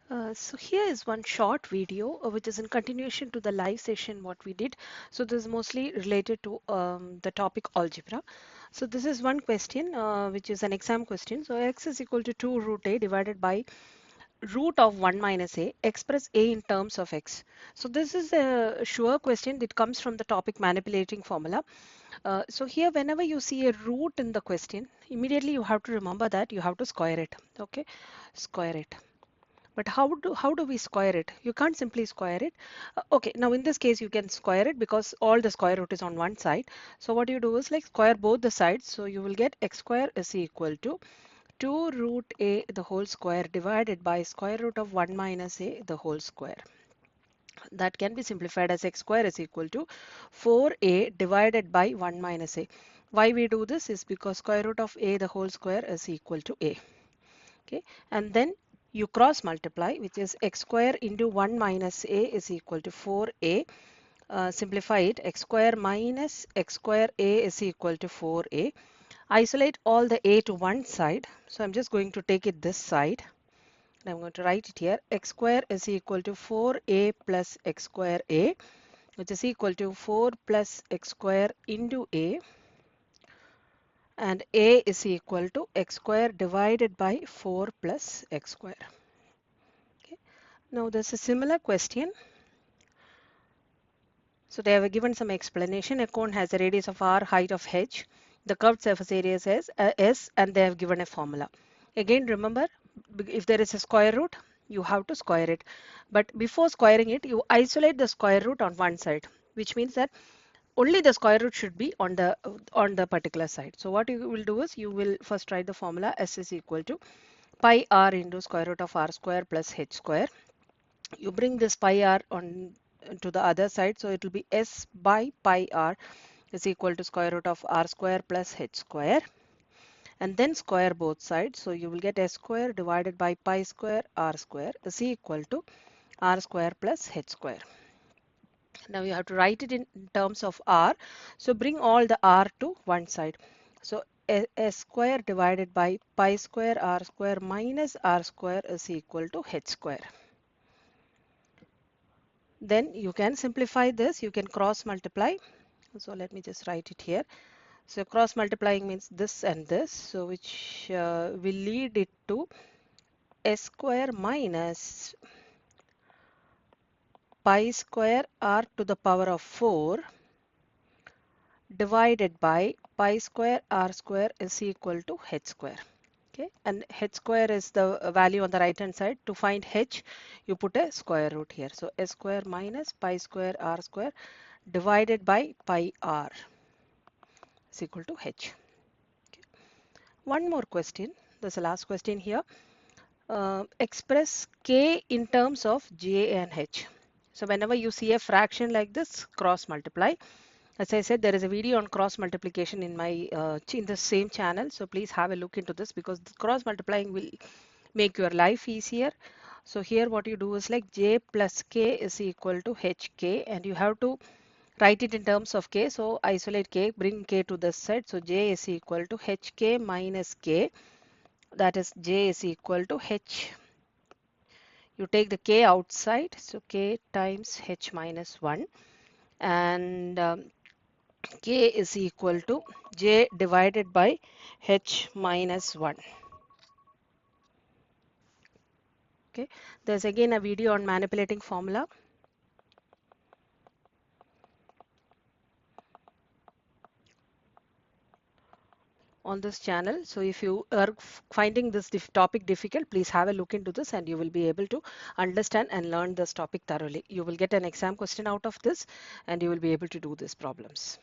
So here is one short video which is in continuation to the live session what we did. So this is mostly related to the topic algebra. So this is one question which is an exam question. So x is equal to 2 root a divided by root of 1 minus a, express a in terms of x. So this is a sure question that comes from the topic manipulating formula. So here whenever you see a root in the question, immediately you have to remember that you have to square it. Okay, square it. But how do we square it? You can't simply square it. Okay, now in this case you can square it because all the square root is on one side. So what you do is like square both the sides. So you will get x square is equal to 2 root a the whole square divided by square root of 1 minus a the whole square. That can be simplified as x square is equal to 4a divided by 1 minus a. Why we do this is because square root of a the whole square is equal to a. Okay, and then you cross multiply, which is x square into 1 minus a is equal to 4a. Simplify it, x square minus x square a is equal to 4a. Isolate all the a to one side, so I'm just going to take it this side and I'm going to write it here. X square is equal to 4a plus x square a, which is equal to 4 plus x square into a, and a is equal to x square divided by 4 plus x square. Okay. Now there's a similar question. So they have given some explanation. A cone has a radius of r, height of h. The curved surface area is s, and they have given a formula. Again, remember, if there is a square root, you have to square it. But before squaring it, you isolate the square root on one side, which means that only the square root should be on the particular side. So what you will do is you will first write the formula s is equal to pi r into square root of r square plus h square. You bring this pi r on to the other side, so it will be s by pi r is equal to square root of r square plus h square, and then square both sides, so you will get s square divided by pi square r square is equal to r square plus h square. Now you have to write it in terms of r, so bring all the r to one side. So s square divided by pi square r square minus r square is equal to h square. Then you can simplify this, you can cross multiply. So let me just write it here. So cross multiplying means this and this, so which will lead it to s square minus pi square r to the power of 4 divided by pi square r square is equal to h square. Okay, and h square is the value on the right hand side. To find h, you put a square root here. So s square minus pi square r square divided by pi r is equal to h. Okay. One more question. There's a last question here. Express k in terms of j and h. So whenever you see a fraction like this, cross multiply. As I said, there is a video on cross multiplication in my in the same channel. So please have a look into this because cross multiplying will make your life easier. So here what you do is like j plus k is equal to hk, and you have to write it in terms of k. So isolate k, bring k to this side. So j is equal to hk minus k. That is j is equal to h. You take the k outside. So k times h minus 1. And k is equal to j divided by h minus 1. Okay. There's again a video on manipulating formula on this channel. So if you are finding this topic difficult, please have a look into this and you will be able to understand and learn this topic thoroughly. You will get an exam question out of this and you will be able to do these problems.